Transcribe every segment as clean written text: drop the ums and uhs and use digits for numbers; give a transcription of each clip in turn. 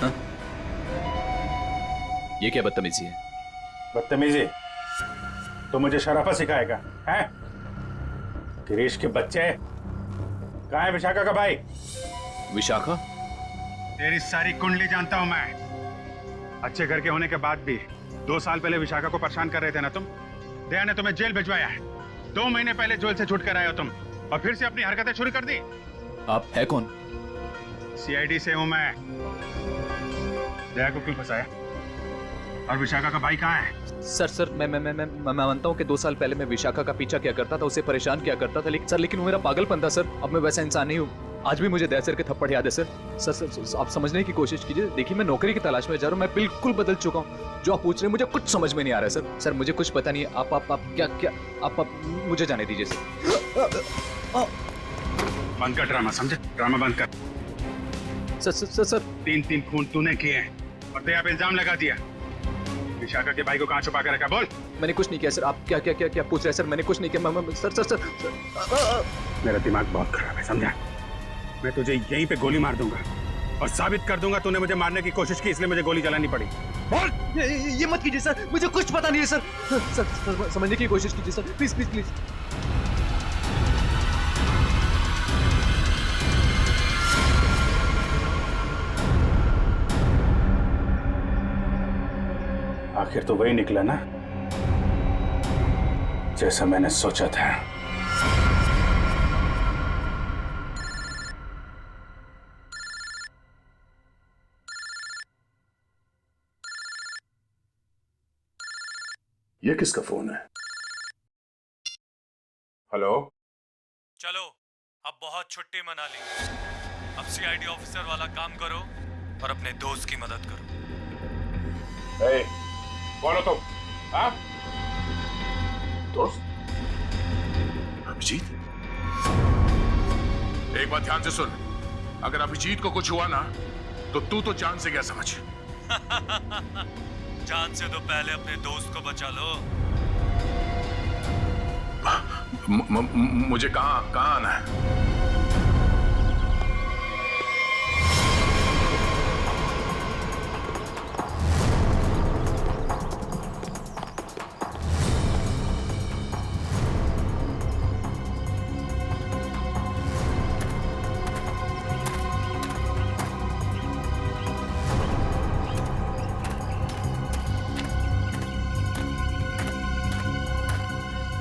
हाँ? ये क्या बदतमीजी है? बदतमीजी? तो मुझे शराफत सिखाएगा है? गिरीश के बच्चे। कहाँ है विशाखा का भाई? विशाखा? तेरी सारी कुंडली जानता हूं मैं। अच्छे घर के होने के बाद भी 2 साल पहले विशाखा को परेशान कर रहे थे ना तुम। दया ने तुम्हें जेल भिजवाया है। 2 महीने पहले जेल से छूट कर आए हो तुम, और फिर से अपनी हरकतें शुरू कर दी। आप है कौन? सीआईडी से हूं मैं। दया को क्यों फंसाया? और विशाखा का भाई कहाँ है? सर मैं मानता हूँ कि 2 साल पहले मैं विशाखा का पीछा किया करता था, उसे परेशान किया करता था, लेकिन वो मेरा पागलपन था सर। अब मैं वैसा इंसान नहीं हूँ। आज भी मुझे दया सर के थप्पड़ याद है सर। सर आप समझने की कोशिश कीजिए। देखिए, मैं नौकरी की तलाश में जा रहा हूँ। मैं बिल्कुल बदल चुका हूँ। जो आप पूछ रहे हैं मुझे कुछ समझ में नहीं आ रहा है सर। मुझे कुछ पता नहीं है। आप क्या आप मुझे जाने दीजिए सर। बंद कर ड्रामा, समझे? ड्रामा बंद कर। सर 3 खून तूने किए हैं और दया पे इल्जाम लगा दिया। विशाखा के भाई को कहाँ छुपा कर रखा? बोल। मैंने कुछ नहीं किया सर। आप क्या पूछ रहे हैं सर? मैंने कुछ नहीं किया। सर मेरा दिमाग बहुत खराब है, समझा? मैं तुझे यहीं पे गोली मार दूंगा और साबित कर दूंगा तूने मुझे मारने की कोशिश की, इसलिए मुझे गोली चलानी पड़ी। बोल। ये मत कीजिए सर, मुझे कुछ पता नहीं है सर। सर समझने की कोशिश कीजिए सर, प्लीज। आखिर तो वही निकला ना, जैसा मैंने सोचा था। ये किसका फोन है? हेलो? चलो, अब बहुत छुट्टी मना ली। अब सीआईडी ऑफिसर वाला काम करो और अपने दोस्त की मदद करो। ए, कौन हो तुम? हाँ? दोस्त? अभिजीत? एक बात ध्यान से सुन, अगर अभिजीत को कुछ हुआ ना तो तू तो जान से गया समझ। जान से तो पहले अपने दोस्त को बचा लो। मुझे कहाँ आना है?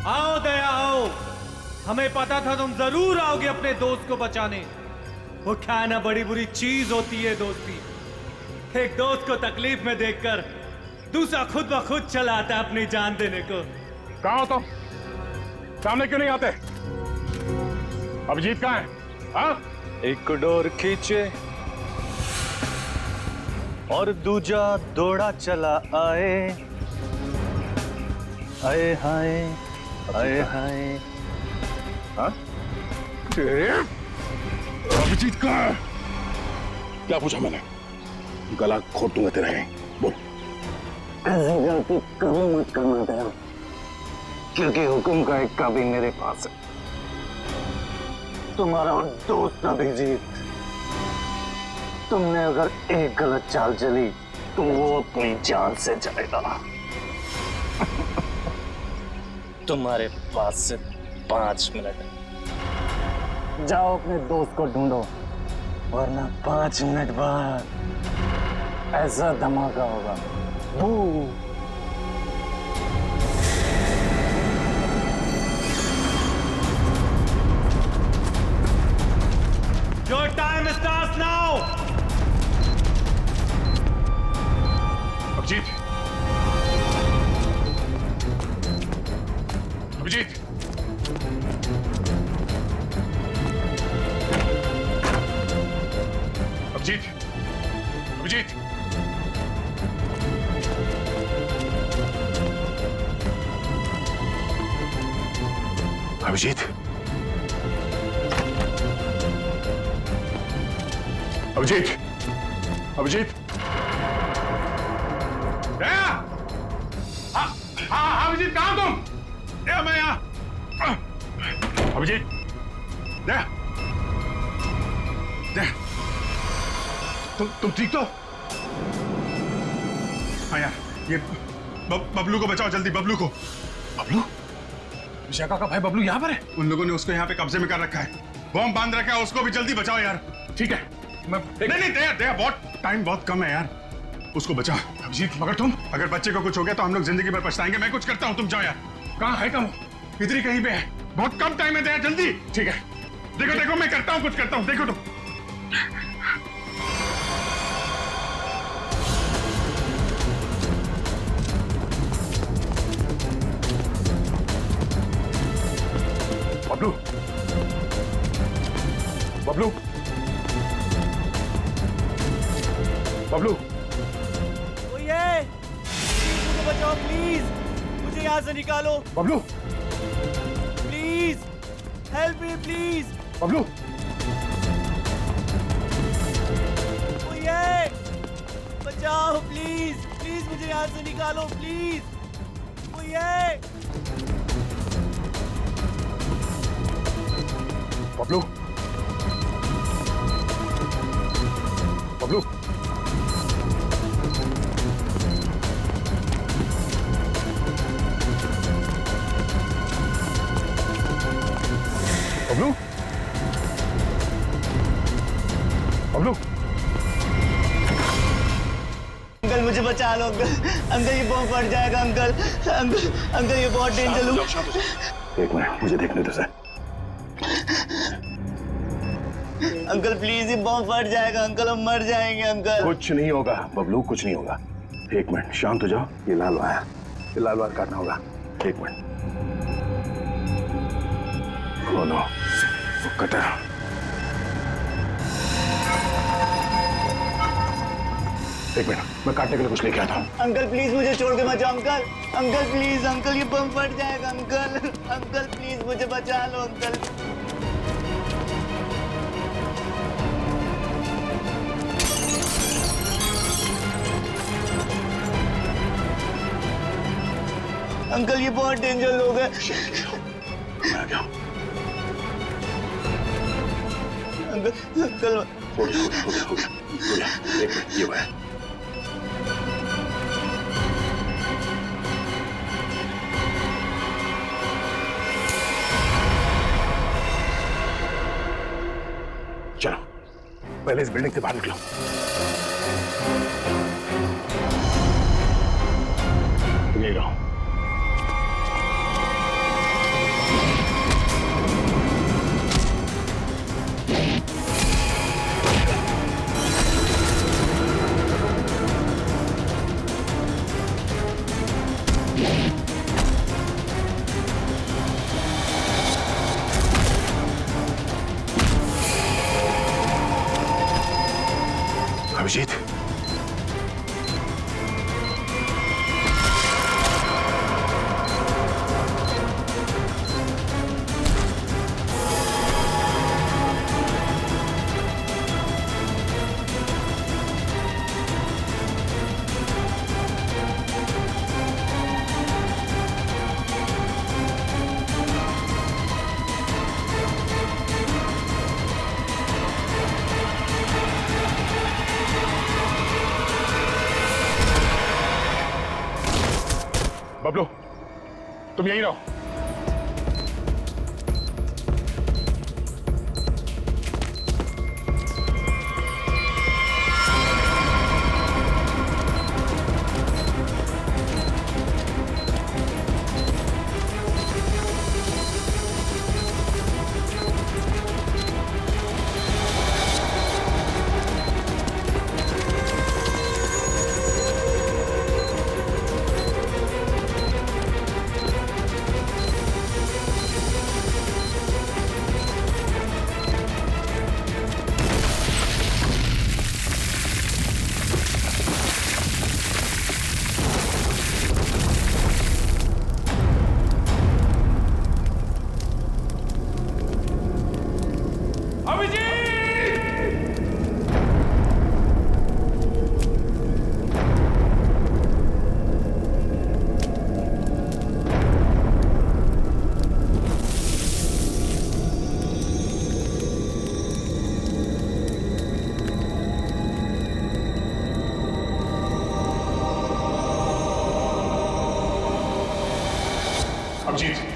आओ दया आओ, हमें पता था तुम जरूर आओगे अपने दोस्त को बचाने। वो क्या ना बड़ी बुरी चीज होती है दोस्ती। एक दोस्त को तकलीफ में देखकर दूसरा खुद ब खुद चला आता है अपनी जान देने को। कहाँ हो तुम? सामने क्यों नहीं आते? अभिजीत कहाँ है? हाँ? एक डोर खींचे और दूजा दौड़ा चला आए। आए हाय आए हाय। हाँ? अभिजीत कहाँ है? क्या पूछा मैंने? गला घोट दूंगा तेरा यहीं। बोल। ऐसी गलती कभी मत करना दया, क्योंकि हुक्म का एक कभी मेरे पास है। तुम्हारा दोस्त अभिजीत, तुमने अगर एक गलत चाल चली तो वो अपनी जान से जाएगा। तुम्हारे पास से 5 मिनट। जाओ अपने दोस्त को ढूंढो, वरना 5 मिनट बाद ऐसा धमाका होगा। बू। Your time starts now. Abhijit! Abhijit! Abhijit! Abhijit! Abhijit! Abhijit! Abhijit! हाँ, अभिजीत कहाँ हो तुम? दया, मैं यहाँ। अभिजीत! दया! दया! तुम ठीक तो? हाँ यार, ये बबलू को बचाओ जल्दी, बबलू को। बबलू? विशाखा का भाई बबलू यहाँ पर है? उन लोगों ने उसको यहाँ पे कब्जे में कर रखा है, बॉम्ब बांध रखा है, उसको भी जल्दी बचाओ यार। ठीक है, मैं नहीं दया, बहुत टाइम बहुत कम है यार, उसको बचाओ। अभिजीत, मगर तुम अगर बच्चे को कुछ हो गया तो हम लोग जिंदगी भर पछताएंगे। मैं कुछ करता हूँ, तुम जाओ यार। कहाँ है? कहाँ? इधर ही कहीं पे है, बहुत कम टाइम है दया, जल्दी। ठीक है, देखो मैं करता हूँ, कुछ करता हूँ, देखो तुम। बबलू, बबलू, बबलू, ओ ये मुझे बचाओ प्लीज, मुझे यहाँ से निकालो Bablu, please, help me please. Bablu, ओ ये बचाओ प्लीज, प्लीज मुझे यहाँ से निकालो प्लीज। ओ ये बबलू, बबलू, बबलू, बबलू, अंकल मुझे बचा लो अंकल, अंकल ये बॉम्ब फट जाएगा अंकल, अंकल अंकल ये बहुत डेंजर है। एक मिनट, मुझे देखने दो सर। अंकल प्लीज ये बॉम्ब फट जाएगा अंकल, हम मर जाएंगे अंकल। कुछ नहीं होगा बबलू, कुछ नहीं होगा। एक मिनट, शांत हो जाओ। ये लाल वायर, ये लाल वायर काटना होगा। एक मिनट। ओ नो, कटा। एक मिनट, मैं काटने के लिए कुछ लेके आता हूँ। अंकल प्लीज मुझे छोड़ के मत जाओ अंकल, अंकल प्लीज, अंकल ये बम फट जाएगा अंकल, अंकल प्लीज मुझे बचा लो अंकल। अंकल ये बहुत डेंजर लोग हैं। मैं आ गया। अंकल अंकल हो गया। एक मिनट, ये वायर। चलो, पहले इस बिल्डिंग से बाहर निकलो। यही रहो। अभिजीत, बबलू, तुम यहीं रहो। अभिजीत,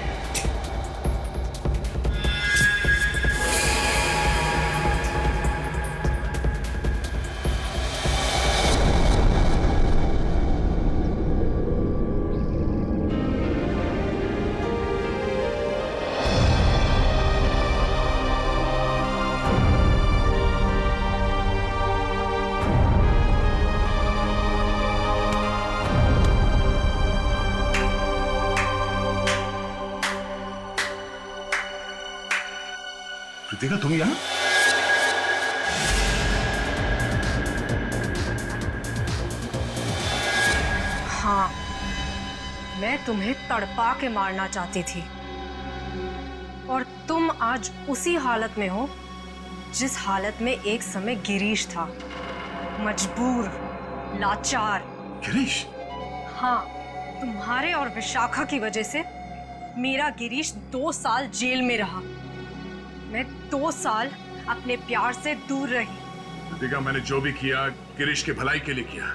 कृतिका तुम यहाँ? हाँ, मैं तुम्हें तड़पा के मारना चाहती थी और तुम आज उसी हालत में हो जिस हालत में एक समय गिरीश था, मजबूर, लाचार। गिरीश? हाँ, तुम्हारे और विशाखा की वजह से मेरा गिरीश 2 साल जेल में रहा। मैं 2 साल अपने प्यार से दूर रही। कृतिका, मैंने जो भी किया गिरीश की भलाई के लिए किया।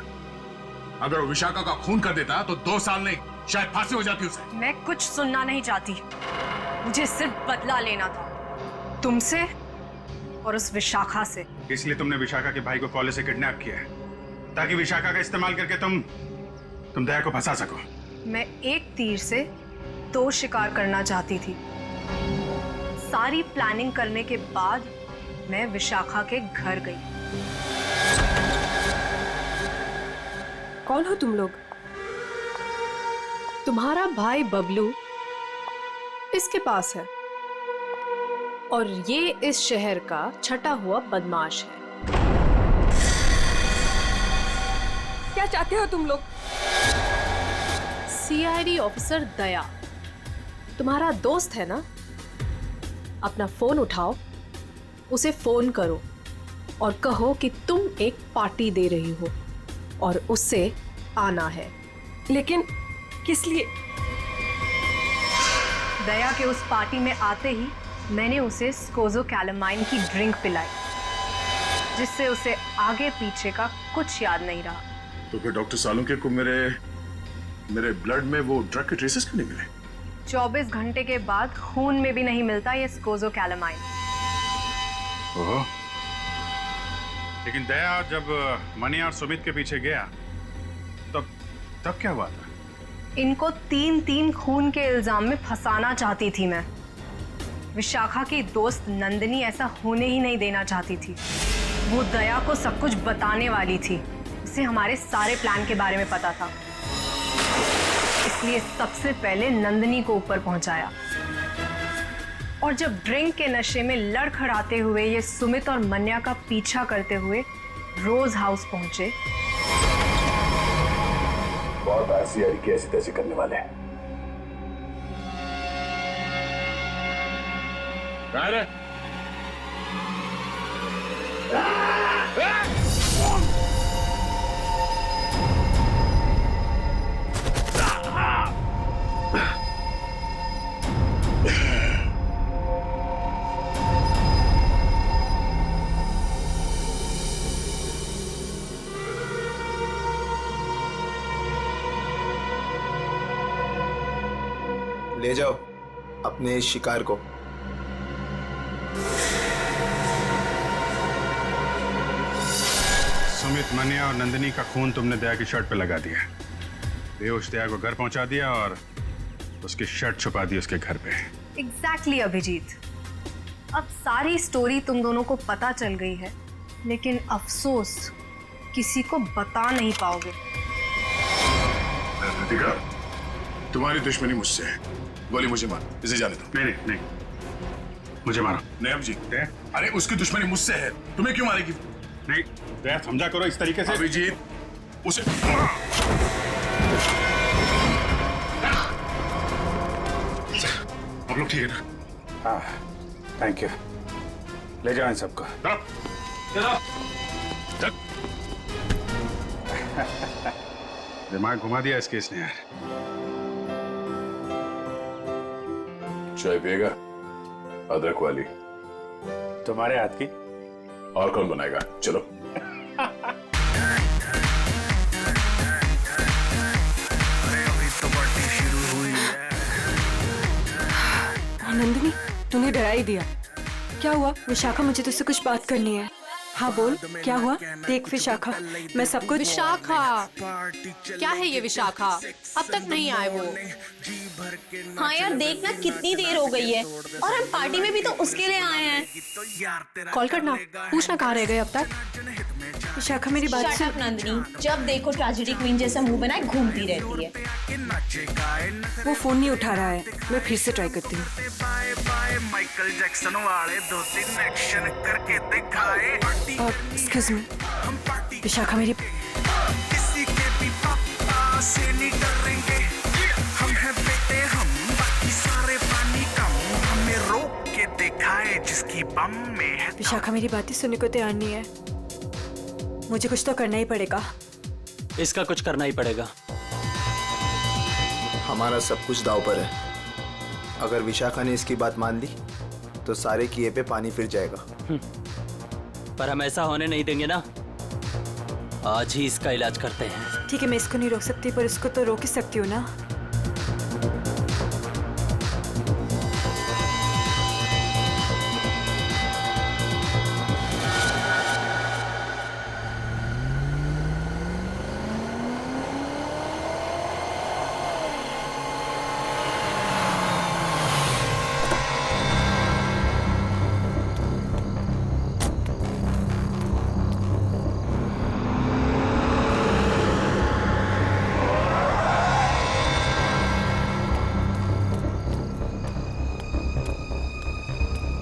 अगर वो विशाखा का खून कर देता तो 2 साल नहीं, शायद फांसी हो जाती उसे। मैं कुछ सुनना नहीं चाहती, मुझे सिर्फ बदला लेना था, तुमसे और उस विशाखा से। इसलिए तुमने विशाखा के भाई को कॉलेज से किडनैप किया है ताकि विशाखा का इस्तेमाल करके तुम दया को फंसा सको। मैं एक तीर से 2 शिकार करना चाहती थी। सारी प्लानिंग करने के बाद मैं विशाखा के घर गई। कौन हो तुम लोग? तुम्हारा भाई बबलू इसके पास है और ये इस शहर का छटा हुआ बदमाश है। क्या चाहते हो तुम लोग? सीआईडी ऑफिसर दया तुम्हारा दोस्त है ना? अपना फोन उठाओ, उसे फोन करो और कहो कि तुम एक पार्टी दे रही हो और उससे आना है। लेकिन किस लिए? दया के उस पार्टी में आते ही मैंने उसे स्कोज़ोकैलामाइन की ड्रिंक पिलाई, जिससे उसे आगे पीछे का कुछ याद नहीं रहा। तो फिर डॉक्टर सालुंके को मेरे ब्लड में वो ड्रग के ट्रेसेस क्यों नहीं मिले? 24 घंटे के बाद खून में भी नहीं मिलता ये स्कोज़ोकैलामाइन। ओहो। लेकिन दया जब मनी और सुमित के पीछे गया तब क्या हुआ था? इनको 3 खून के इल्जाम में फंसाना चाहती थी मैं। विशाखा की दोस्त नंदिनी ऐसा होने ही नहीं देना चाहती थी। वो दया को सब कुछ बताने वाली थी, उसे हमारे सारे प्लान के बारे में पता था। इसलिए सबसे पहले नंदिनी को ऊपर पहुंचाया और जब ड्रिंक के नशे में लड़खड़ाते हुए ये सुमित और मन्या का पीछा करते हुए रोज हाउस पहुंचे। बहुत ऐसी ऐसी तैसी करने वाले हैं। ले जाओ अपने शिकार को। सुमित, मन्या और नंदिनी का खून तुमने दया की शर्ट पे लगा दिया। बेहोश दया को घर पहुंचा दिया और उसकी शर्ट छुपा दी उसके घर पे। एग्जैक्टली अभिजीत, अब सारी स्टोरी तुम दोनों को पता चल गई है, लेकिन अफसोस किसी को बता नहीं पाओगे। कृतिका, तुम्हारी दुश्मनी मुझसे है। गोली मुझे मार, इसे जाने दो। नहीं, मुझे मारो। नहीं अभिजीत, अरे उसकी दुश्मनी मुझसे है, तुम्हें क्यों मारेगी? नहीं दया, समझा करो इस तरीके से। अभिजीत, उसे आप लोग ठीक है ना? हाँ, थैंक यू। ले जाओ इन सबको। दिमाग घुमा दिया इस केस ने यार। चाय पिएगा? अदरक वाली। तुम्हारे हाथ की। और कौन बनाएगा? चलो। डरा ही दिया। क्या हुआ विशाखा, मुझे तुझसे कुछ बात करनी है। हाँ बोल, क्या हुआ? देख विशाखा, मैं सब कुछ। विशाखा, क्या है ये विशाखा? अब तक नहीं आए वो। हाँ यार देख ना, कितनी देर हो गई है और हम पार्टी में भी तो उसके लिए आए हैं। कॉल करना, पूछना कहाँ रह गए अब तक। विशाखा मेरी बात Shut सुन। up, नंदिनी, जब देखो ट्रेजेडी क्वीन जैसा मुंह बनाए घूमती रहती है। वो फोन नहीं उठा रहा है, मैं फिर से ट्राई करती हूँ। माइकल जैक्सन वाले 2-3 एक्शन करके दिखाए। एक्सक्यूज मी, विशाखा मेरी। किसी के भी पापा से नहीं डरेंगे, हम हैं बेटे हम, बाकी सारे पानी कम, हमें रोक के दिखाए जिसकी बम में है। विशाखा मेरी बातें सुनने को तैयार नहीं है। मुझे कुछ तो करना ही पड़ेगा। इसका कुछ करना ही पड़ेगा। हमारा सब कुछ दांव पर है। अगर विशाखा ने इसकी बात मान ली तो सारे किए पे पानी फिर जाएगा। पर हम ऐसा होने नहीं देंगे ना। आज ही इसका इलाज करते हैं। ठीक है, मैं इसको नहीं रोक सकती, पर इसको तो रोक ही सकती हूँ ना।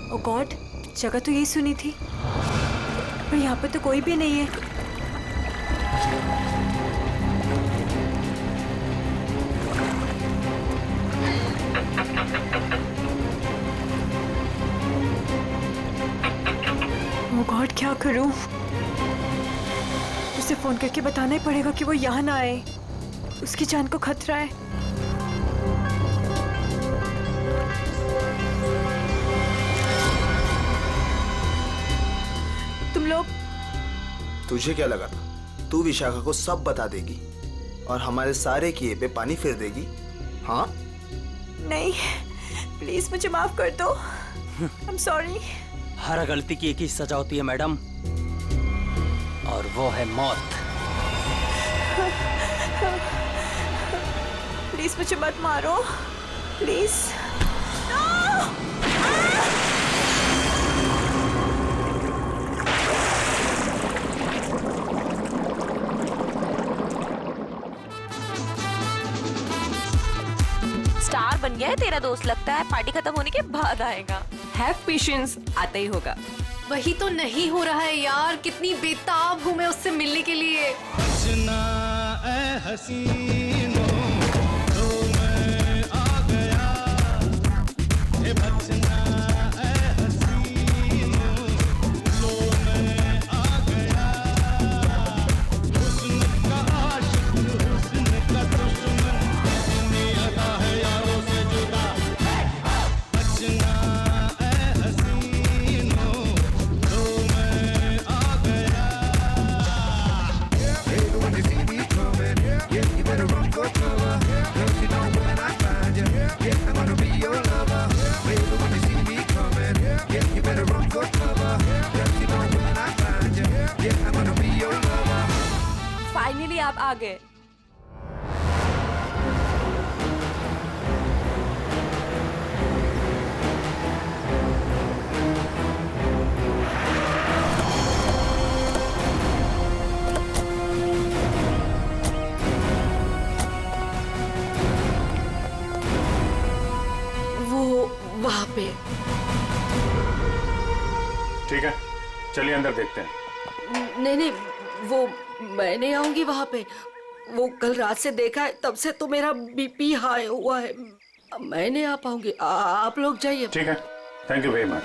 ओ गॉड, जगह तो यही सुनी थी, पर यहाँ पे तो कोई भी नहीं है। ओ गॉड, क्या करूं? उसे फोन करके बताना ही पड़ेगा कि वो यहाँ ना आए। उसकी जान को खतरा है। तुम लोग। तुझे क्या लगा था तू विशाखा को सब बता देगी और हमारे सारे किए पे पानी फिर देगी? हाँ? नहीं, प्लीज मुझे माफ कर दो। I'm sorry। हर गलती की एक ही सजा होती है मैडम, और वो है मौत। प्लीज मुझे मत मारो, प्लीज। स्टार बन गया है तेरा दोस्त, लगता है पार्टी खत्म होने के बाद आएगा। हैव पेशेंस, आता ही होगा। वही तो नहीं हो रहा है यार, कितनी बेताब हूँ मैं उससे मिलने के लिए। फाइनली आप आ गए। वो वहाँ पे। ठीक है, चलिए अंदर देखते हैं। नहीं नहीं, वो मैं नहीं आऊंगी वहाँ पे। वो कल रात से देखा है, तब से तो मेरा बीपी हाई हुआ है। मैं नहीं आ पाऊंगी, आप लोग जाइए। ठीक है, थैंक यू वेरी मच।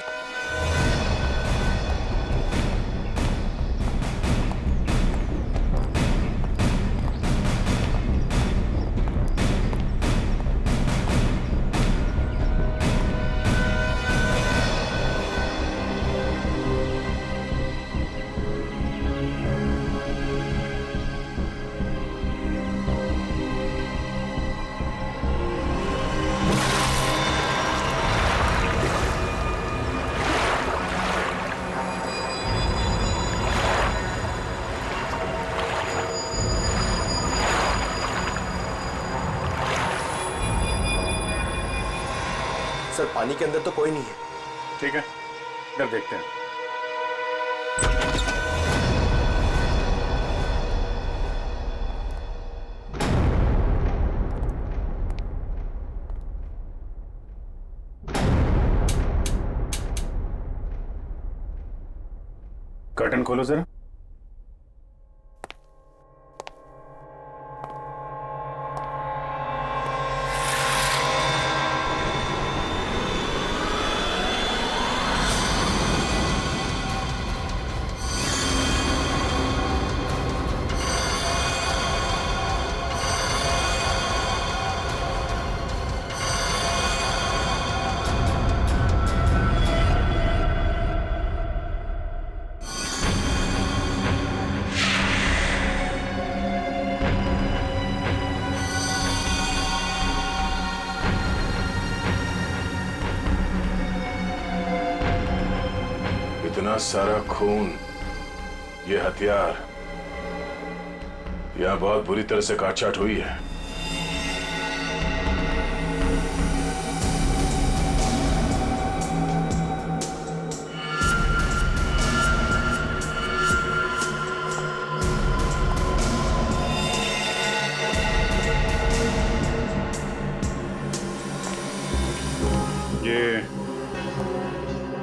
पानी के अंदर तो कोई नहीं है। ठीक है, इधर देखते हैं। कर्टन खोलो जरा। इतना सारा खून, ये हथियार, यह बहुत बुरी तरह से काटछाट हुई है।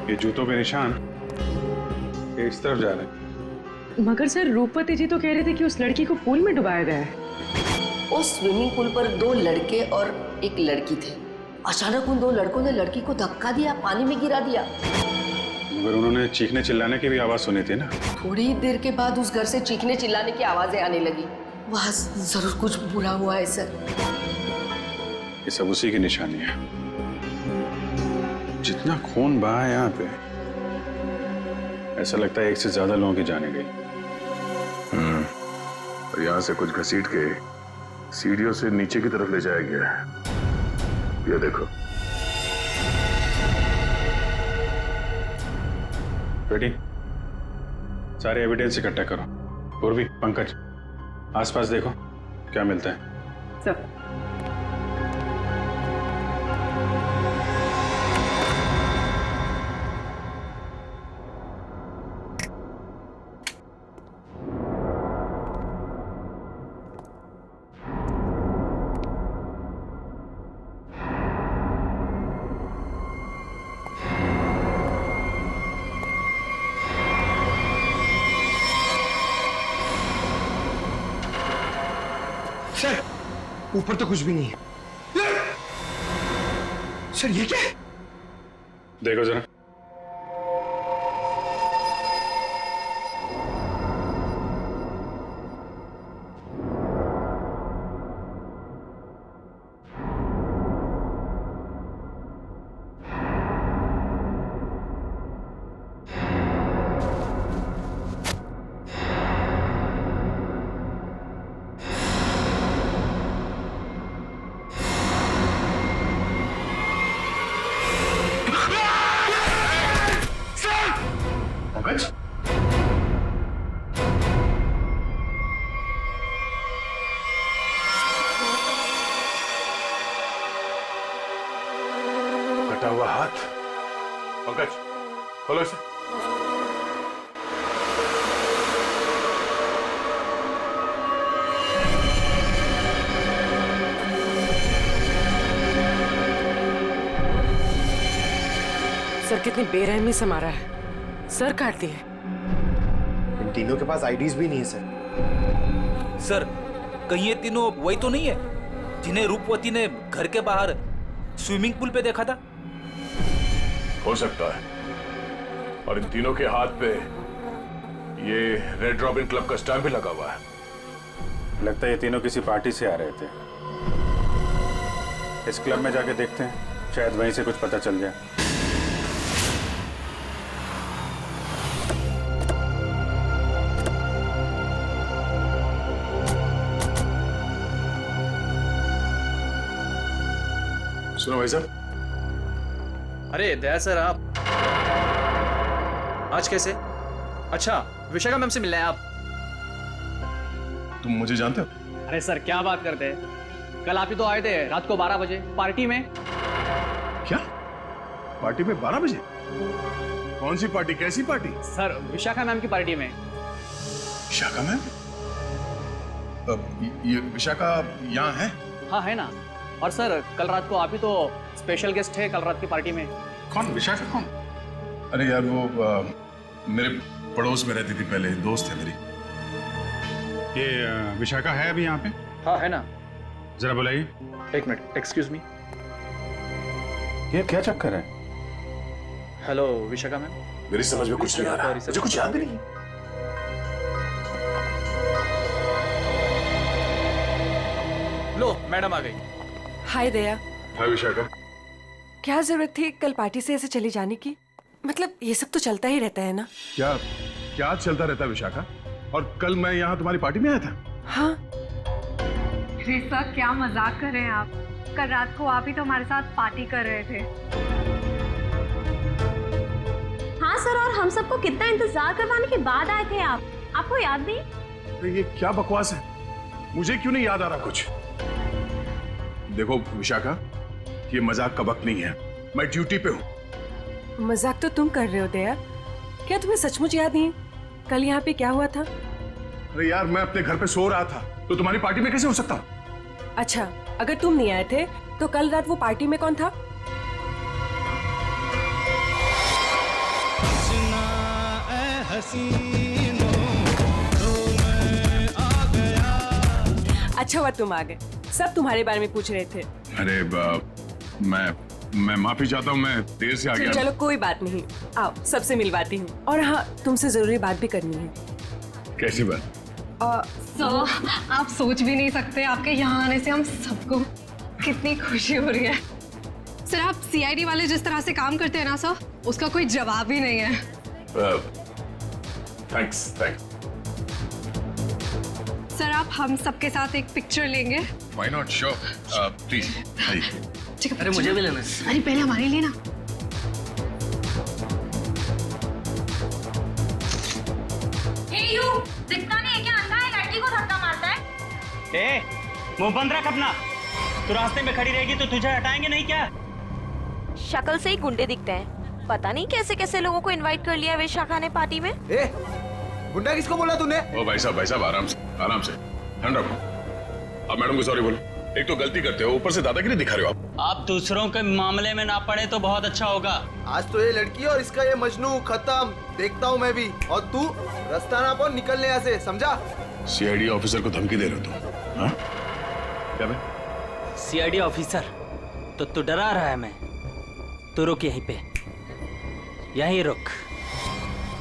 ये जूतों पे निशान ये इस तरफ जा रहे हैं। मगर सर रूपवती जी तो कह रहे थे कि उस लड़की को पूल में डुबाया गया है। उस स्विमिंग पूल पर 2 लड़के और एक लड़की थे। अचानक उन 2 लड़कों ने लड़की को धक्का दिया, पानी में गिरा दिया। मगर उन्होंने चीखने चिल्लाने की भी आवाज सुनी थी ना। थोड़ी देर के बाद उस घर से चीखने चिल्लाने की आवाजें आने लगी। वहां जरूर कुछ बुरा हुआ है सर। ये सब उसी की निशानी है। जितना खून बहा है यहाँ पे, ऐसा लगता है 1 से ज्यादा लोगों की जाने गई। और यहाँ से कुछ घसीट के सीढ़ियों से नीचे की तरफ ले जाया गया है। ये देखो। बेटी, सारे एविडेंस इकट्ठा करो। पूर्वी, पंकज, आसपास देखो क्या मिलता है। सर सर, ऊपर तो कुछ भी नहीं है। सर ये क्या है? देखो जरा। कटा हुआ हाथ। पंकज, खोलो इसे। सर कितनी बेरहमी से मारा है। सर काट दिए। इन तीनों के पास आईडीज भी नहीं है सर। सर कहीं ये तीनों वही तो नहीं है जिन्हें रूपवती ने घर के बाहर स्विमिंग पूल पे देखा था? हो सकता है। और इन तीनों के हाथ पे ये रेड रॉबिन क्लब का स्टैम्प भी लगा हुआ है। लगता है ये तीनों किसी पार्टी से आ रहे थे। इस क्लब में जाके देखते हैं, शायद वहीं से कुछ पता चल जाए। सुनो भाई साहब। अरे दया सर, आप आज कैसे? अच्छा, विशाखा मैम से मिलना है आप? तुम मुझे जानते हो? अरे सर क्या बात करते हैं, कल आप ही तो आए थे रात को 12 बजे पार्टी में। क्या? पार्टी में 12 बजे? कौन सी पार्टी, कैसी पार्टी? सर विशाखा मैम की पार्टी में। विशाखा मैम? ये विशाखा यहाँ है? हाँ है ना। और सर कल रात को आप ही तो स्पेशल गेस्ट है कल रात की पार्टी में। कौन? विशाखा कौन? अरे यार वो मेरे पड़ोस में रहती थी पहले, दोस्त है मेरी। ये विशाखा है अभी यहाँ पे? हाँ है ना। जरा बुलाइए। एक मिनट, एक्सक्यूज मी। ये क्या चक्कर है? Hello Vishakha ma'am. मेरी समझ में कुछ नहीं आ रहा, मुझे कुछ याद भी नहीं। लो मैडम आ गई। हाय दया। हाय विशाखा। क्या जरूरत थी कल पार्टी से ऐसे चली जाने की? मतलब ये सब तो चलता ही रहता है ना। क्या क्या चलता रहता है विशाखा? और कल मैं यहाँ तुम्हारी पार्टी में आया था। हाँ। अरे सर क्या मजाक कर रहे हैं आप? कल रात को आप ही तो हमारे साथ पार्टी कर रहे थे। हाँ सर, और हम सबको कितना इंतजार करवाने के बाद आए थे आप, आपको याद नहीं? तो ये क्या बकवास है? मुझे क्यों नहीं याद आ रहा कुछ? देखो विशाखा, ये मजाक का वक्त नहीं है, मैं ड्यूटी पे हूँ। मजाक तो तुम कर रहे हो दया। क्या तुम्हें सचमुच याद नहीं कल यहाँ पे क्या हुआ था? अरे यार मैं अपने घर पे सो रहा था, तो तुम्हारी पार्टी में कैसे हो सकता? अच्छा, अगर तुम नहीं आए थे तो कल रात वो पार्टी में कौन था? अच्छा हुआ तुम आ गए, सब तुम्हारे बारे में पूछ रहे थे। अरे मैं माफी चाहता हूँ, मैं देर से आ गया। चलो कोई बात नहीं, आओ सबसे मिलवाती हूँ। और हाँ, तुमसे जरूरी बात भी करनी है। कैसी बात? सर आप सोच भी नहीं सकते, आपके यहाँ आने से हम सबको कितनी खुशी हो रही है। सर आप सीआईडी वाले जिस तरह से काम करते हैं ना सर, उसका कोई जवाब ही नहीं है। थैंक्स। सर आप हम सबके साथ एक पिक्चर लेंगे? Why not? Sure. Please. अरे मुझे भी लेना है। अरे पहले हमारे लिए ना। दिखता नहीं है क्या? अंधा है, लड़की को धक्का मारता है। ए, मुंह बंद रख अपना। तू रास्ते में खड़ी रहेगी तो तुझे हटाएंगे नहीं क्या? शक्ल से ही गुंडे दिखते हैं, पता नहीं कैसे कैसे लोगों को इनवाइट कर लिया विशाखा ने पार्टी में। गुंडा किसको बोला तूने? ओ भाई साहब आराम से ठंड रखो। अब मैडम को सॉरी बोलो। एक तो गलती करते हो, ऊपर से दादागिरी दिखा रहे हो आप। आप दूसरों के मामले में ना पड़े तो बहुत अच्छा होगा। आज तो ये लड़की और इसका ये मजनू खत्म, देखता हूँ मैं भी। और तू रास्ता ना पाओ निकलने यहाँ से, समझा? सीआईडी ऑफिसर को धमकी दे रहे हो तुम? हाँ? क्या बे? सीआईडी ऑफिसर तो तू डरा रहा है मैं। तू रुक यहीं पे, यहीं रुक।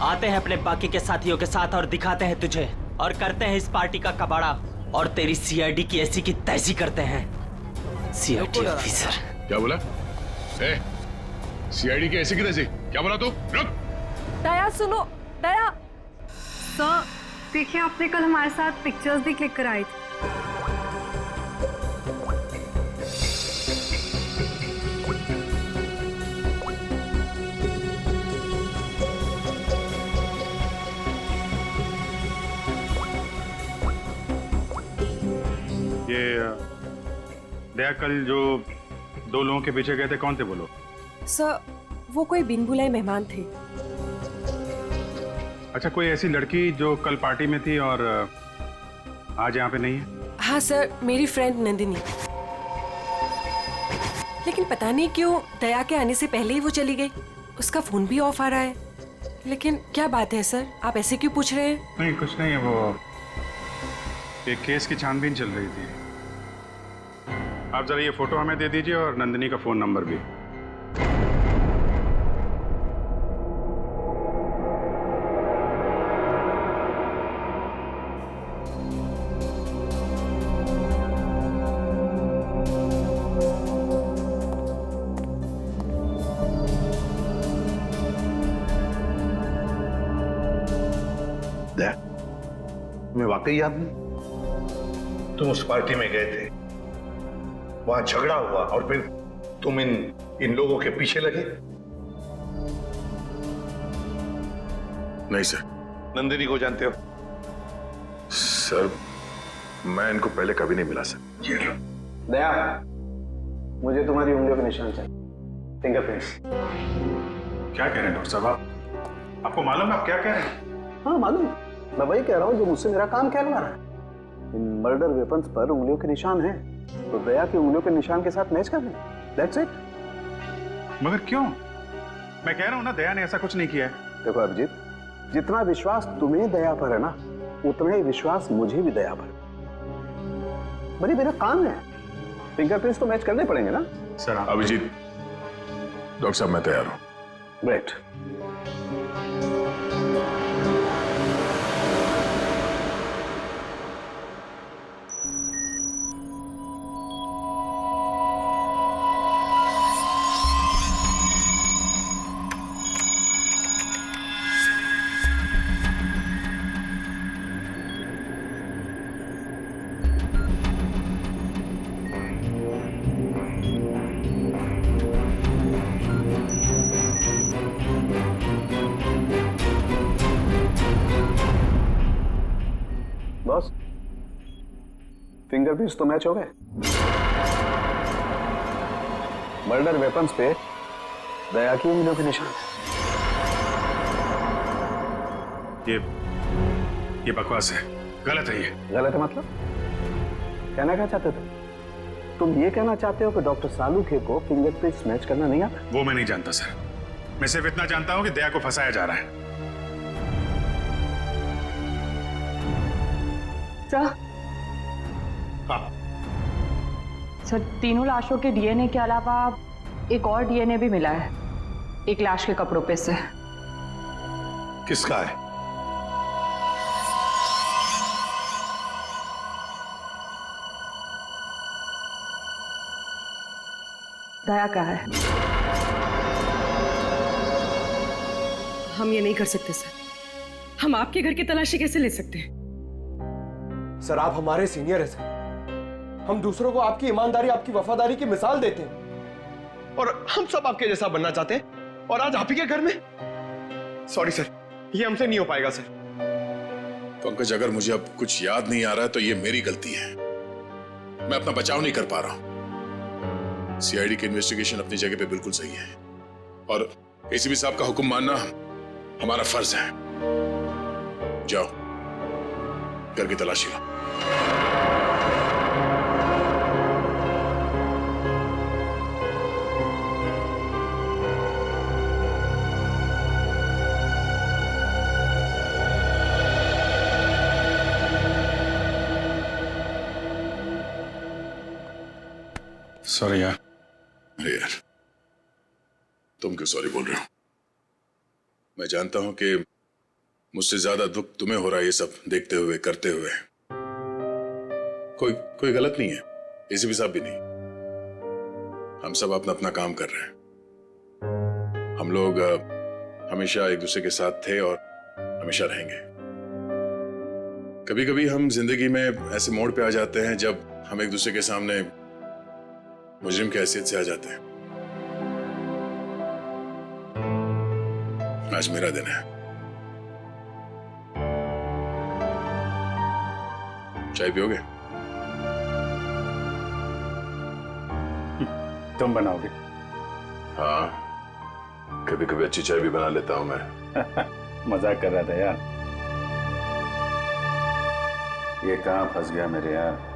आते हैं अपने बाकी के साथियों के साथ और दिखाते हैं तुझे, और करते हैं इस पार्टी का कबाड़ा, और तेरी सीआईडी की ऐसी की तैसी करते हैं। CID officer. क्या बोला? सीआईडी की ऐसी की तैसी? क्या बोला तू? रुक। दया सुनो, दया। सर देखिए, आपने कल हमारे साथ पिक्चर्स भी क्लिक कराई थी। दया कल जो 2 लोगों के पीछे गए थे, कौन थे बोलो? सर वो कोई बिन बुलाए मेहमान थे। अच्छा, कोई ऐसी लड़की जो कल पार्टी में थी और आज यहाँ पे नहीं है? हाँ सर, मेरी फ्रेंड नंदिनी। लेकिन पता नहीं क्यों दया के आने से पहले ही वो चली गई। उसका फोन भी ऑफ आ रहा है। लेकिन क्या बात है सर, आप ऐसे क्यों पूछ रहे हैं? नहीं कुछ नहीं है, वो एक केस की छानबीन चल रही थी। आप जरा ये फोटो हमें दे दीजिए और नंदिनी का फोन नंबर भी। तुम्हें वाकई याद नहीं? तुम उस पार्टी में गए थे, वहां झगड़ा हुआ और फिर तुम इन लोगों के पीछे लगे? नहीं सर। नंदिनी को जानते हो? सर मैं इनको पहले कभी नहीं मिला सर। दया, मुझे तुम्हारी उंगलियों के निशान चाहिए। फिंगरप्रिंट्स। क्या कह रहे हैं डॉक्टर साहब आप? आपको मालूम है आप क्या कह रहे हैं? हाँ मालूम, मैं वही कह रहा हूँ जो मुझसे मेरा काम कहलवा रहा है। इन मर्डर वेपन्स पर उंगलियों के निशान हैं, तो दया की उंगलियों के निशान के साथ मैच कर लें। That's it. मगर क्यों? मैं कह रहा हूँ ना, दया ने ऐसा कुछ नहीं किया है। देखो अभिजीत, जितना विश्वास तुम्हें दया पर है ना, उतना ही विश्वास मुझे भी दया पर। बड़ी मेरा काम है, फिंगरप्रिंट्स तो मैच करने पड़ेंगे ना सर। अभिजीत, डॉक्टर साहब मैं तैयार हूं। ग्रेट। बॉस, फिंगरप्रिंट्स तो मैच हो गए। मर्डर वेपन्स पे दया की उंगलियों के निशान। ये बकवास है, गलत है। ये गलत है मतलब? कहना क्या चाहते हो तुम? ये कहना चाहते हो कि डॉक्टर सालूखे को फिंगरप्रिंट्स मैच करना नहीं आता? वो मैं नहीं जानता सर। मैं सिर्फ इतना जानता हूं कि दया को फंसाया जा रहा है। सर, तीनों लाशों के डीएनए के अलावा एक और डीएनए भी मिला है, एक लाश के कपड़ों पे से। किसका है? दया का है। हम ये नहीं कर सकते सर। हम आपके घर की तलाशी कैसे ले सकते हैं? सर आप हमारे सीनियर हैं सर। हम दूसरों को आपकी ईमानदारी, आपकी वफादारी की मिसाल देते हैं, और हम सब आपके जैसा बनना चाहते हैं, और आज आप ही के घर में। सॉरी सर, ये हमसे नहीं हो पाएगा सर। पंकज, अगर मुझे अब कुछ याद नहीं आ रहा है तो ये मेरी गलती है। मैं अपना बचाव नहीं कर पा रहा हूं। सीआईडी की इन्वेस्टिगेशन अपनी जगह पे बिल्कुल सही है, और एसीपी साहब का हुक्म मानना हमारा फर्ज है। जाओ, घर की तलाशी लो। सॉरी यार। अरे यार, तुम क्यों सॉरी बोल रहे हो? मैं जानता हूं कि मुझसे ज्यादा दुख तुम्हें हो रहा है ये सब देखते हुए, करते हुए। कोई गलत नहीं है, एसीपी साहब भी नहीं। हम सब अपना अपना काम कर रहे हैं। हम लोग हमेशा एक दूसरे के साथ थे और हमेशा रहेंगे। कभी कभी हम जिंदगी में ऐसे मोड़ पे आ जाते हैं जब हम एक दूसरे के सामने मुजरिम की हैसियत से आ जाते हैं। आज मेरा दिन है। चाय पियोगे? तुम बनाओगे? हाँ, कभी कभी अच्छी चाय भी बना लेता हूं मैं। मजाक कर रहा था यार। ये कहां फंस गया मेरे यार।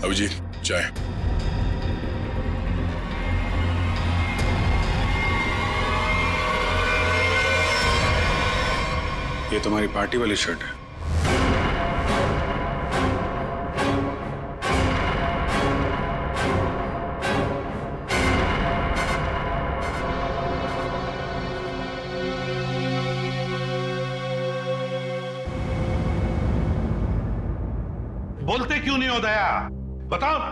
अभिजीत, चाय। ये तुम्हारी पार्टी वाली शर्ट है। बोलते क्यों नहीं हो दया? बताओ ना।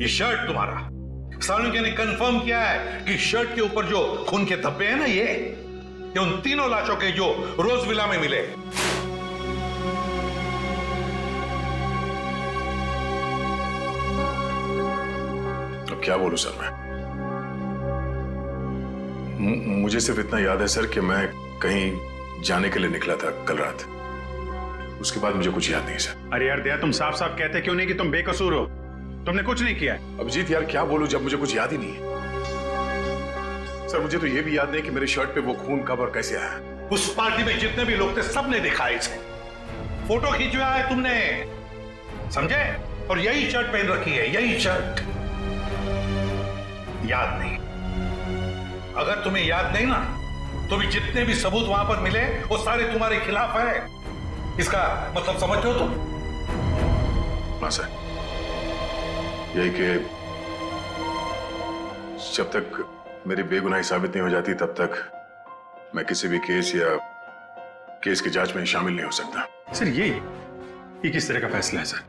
ये शर्ट तुम्हारा सालूखे ने कंफर्म किया है कि शर्ट के ऊपर जो खून के धब्बे हैं ना, कि उन तीनों लाशों के जो रोज विला में मिले। अब क्या बोलूं सर मैं? मुझे सिर्फ इतना याद है सर कि मैं कहीं जाने के लिए निकला था कल रात। उसके बाद मुझे कुछ याद नहीं सर। अरे यार दया, तुम साफ साफ कहते क्यों नहीं कि तुम बेकसूर हो? तुमने कुछ नहीं किया। अभिजीत यार क्या बोलूं जब मुझे कुछ याद ही नहीं है। सर मुझे तो ये भी याद नहीं कि मेरी शर्ट पे वो खून कब और कैसे आया। उस पार्टी में जितने भी लोग थे सबने दिखा इसे। फोटो खींचवाया है तुमने, समझे? और यही शर्ट पहन रखी है, यही शर्ट। याद नहीं? अगर तुम्हें याद नहीं ना, तो भी जितने भी सबूत वहां पर मिले वो सारे तुम्हारे खिलाफ है। इसका मतलब समझते हो तुम? हाँ सर, यही कि जब तक मेरी बेगुनाही साबित नहीं हो जाती तब तक मैं किसी भी केस या केस की जांच में शामिल नहीं हो सकता। सर ये किस तरह का फैसला है सर?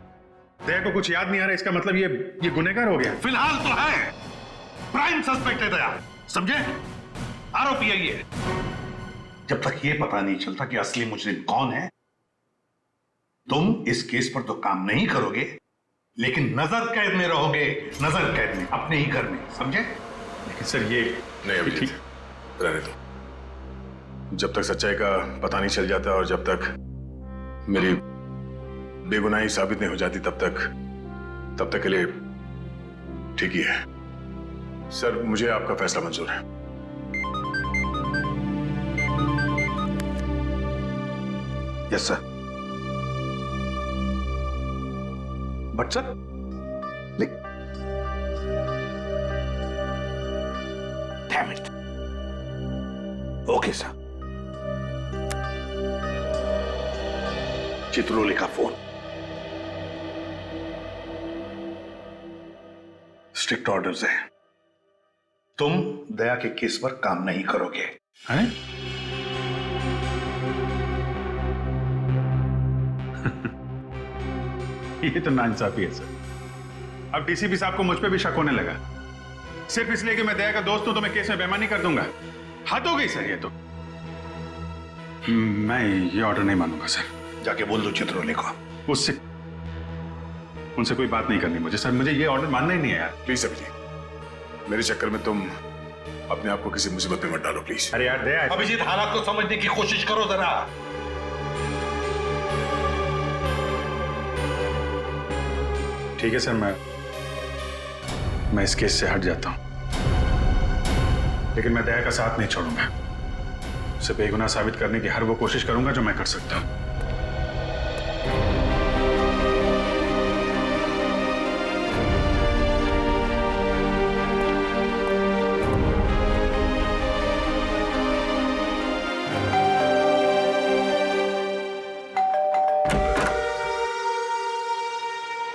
दया को कुछ याद नहीं आ रहा, इसका मतलब ये गुनहगार हो गया। फिलहाल तो है, प्राइम सस्पेक्ट है दया, समझे? आरोपी है ये। जब तक ये पता नहीं चलता कि असली मुजरिम कौन है, तुम इस केस पर तो काम नहीं करोगे, लेकिन नजर कैद में रहोगे, नजर कैद में, अपने ही घर में, समझे? लेकिन सर ये नहीं अभिजीत, रहने दो। जब तक सच्चाई का पता नहीं चल जाता और जब तक मेरी बेगुनाही साबित नहीं हो जाती तब तक के लिए ठीक ही है। सर मुझे आपका फैसला मंजूर है। Yes sir. But sir damn it. Okay sir. Chitrole का फोन। स्ट्रिक्ट ऑर्डर्स है, तुम दया के केस पर काम नहीं करोगे। हैं? ये तो नाइंसाफी है सर। अब डीसीपी साहब को मुझ पे भी शक होने लगा, सिर्फ इसलिए कि मैं दया का दोस्त हूं तो मैं केस में बेईमानी कर दूंगा। हद हो गई सर ये तो। मैं ये ऑर्डर नहीं मानूंगा सर। जाके बोल दो चित्रोले को। उनसे कोई बात नहीं करनी मुझे सर, मुझे ये ऑर्डर मानना ही नहीं है यार। प्लीज अभिजीत, मेरे चक्कर में तुम अपने आप को किसी मुसीबत में मत डालो प्लीज। अरे यार दया, अभिजीत हालात को समझने की कोशिश करो जरा। ठीक है सर, मैं इस केस से हट जाता हूं, लेकिन मैं दया का साथ नहीं छोड़ूंगा। उसे बेगुनाह साबित करने की हर वो कोशिश करूंगा जो मैं कर सकता हूं।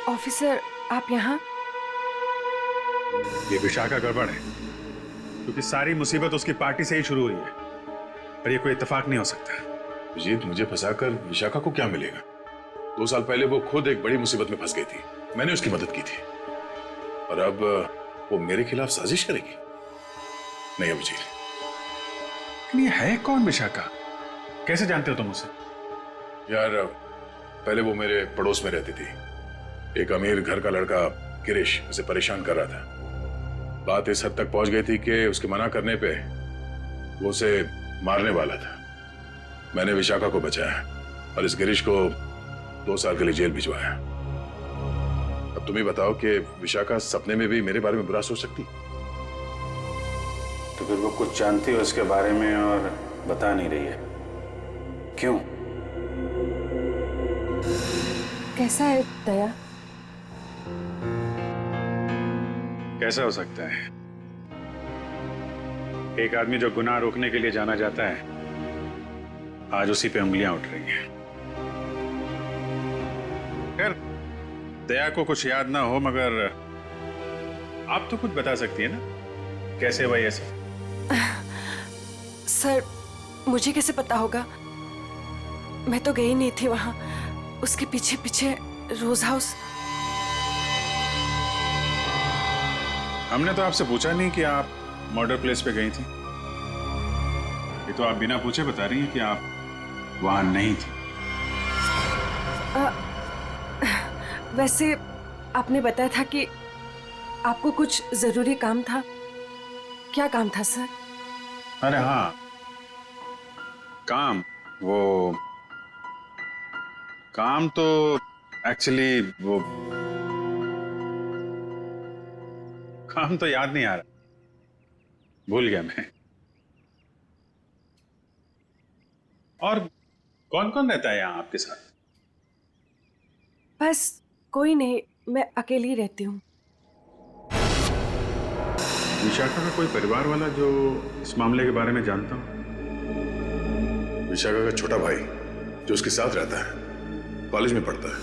ऑफिसर आप यहाँ? ये विशाखा गड़बड़ है, क्योंकि सारी मुसीबत उसकी पार्टी से ही शुरू हुई है, और ये कोई इत्तेफाक नहीं हो सकता। अभिजीत, मुझे फंसाकर विशाखा को क्या मिलेगा? 2 साल पहले वो खुद एक बड़ी मुसीबत में फंस गई थी, मैंने उसकी मदद की थी, और अब वो मेरे खिलाफ साजिश करेगी? नहीं अभिजीत। ये है कौन विशाखा? कैसे जानते हो तुम उसे? यार पहले वो मेरे पड़ोस में रहती थी। एक अमीर घर का लड़का गिरीश उसे परेशान कर रहा था। बात इस हद तक पहुंच गई थी कि उसके मना करने पे वो उसे मारने वाला था। मैंने विशाखा को बचाया और इस गिरीश को 2 साल के लिए जेल भिजवाया। अब तुम ही बताओ कि विशाखा सपने में भी मेरे बारे में बुरा सोच सकती? तो फिर वो कुछ जानती है उसके बारे में और बता नहीं रही है, क्यों? कैसा है दया? कैसा हो सकता है? एक आदमी जो गुनाह रोकने के लिए जाना जाता है, आज उसी पे उंगलियां उठ रही हैं। खैर, दया को कुछ याद ना हो, मगर आप तो कुछ बता सकती है ना, कैसे भाई ऐसे? सर मुझे कैसे पता होगा? मैं तो गई नहीं थी वहां, उसके पीछे पीछे रोज हाउस। हमने तो आपसे पूछा नहीं कि आप मर्डर प्लेस पे गई थी, ये तो आप बिना पूछे बता रही हैं कि आप वहां नहीं थी। वैसे आपने बताया था कि आपको कुछ जरूरी काम था। क्या काम था सर? अरे हाँ, काम तो एक्चुअली वो काम तो याद नहीं आ रहा, भूल गया मैं। और कौन कौन रहता है यहाँ आपके साथ? बस कोई नहीं, मैं अकेली रहती हूँ। विशाखा का कोई परिवार वाला जो इस मामले के बारे में जानता हो? विशाखा का छोटा भाई जो उसके साथ रहता है, कॉलेज में पढ़ता है।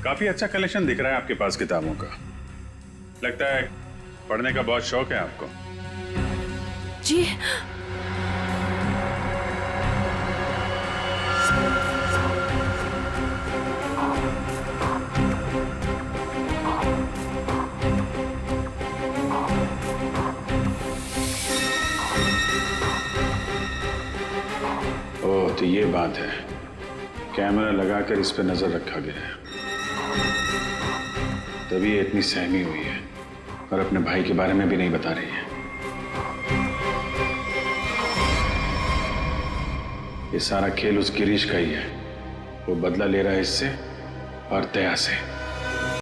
काफी अच्छा कलेक्शन दिख रहा है आपके पास किताबों का। लगता है पढ़ने का बहुत शौक है आपको। जी ओह, तो ये बात है। कैमरा लगाकर इस पे नजर रखा गया है, तभी ये इतनी सहमी हुई है और अपने भाई के बारे में भी नहीं बता रही है। ये सारा खेल उस गिरीश का ही है। वो बदला ले रहा है इससे और दया से।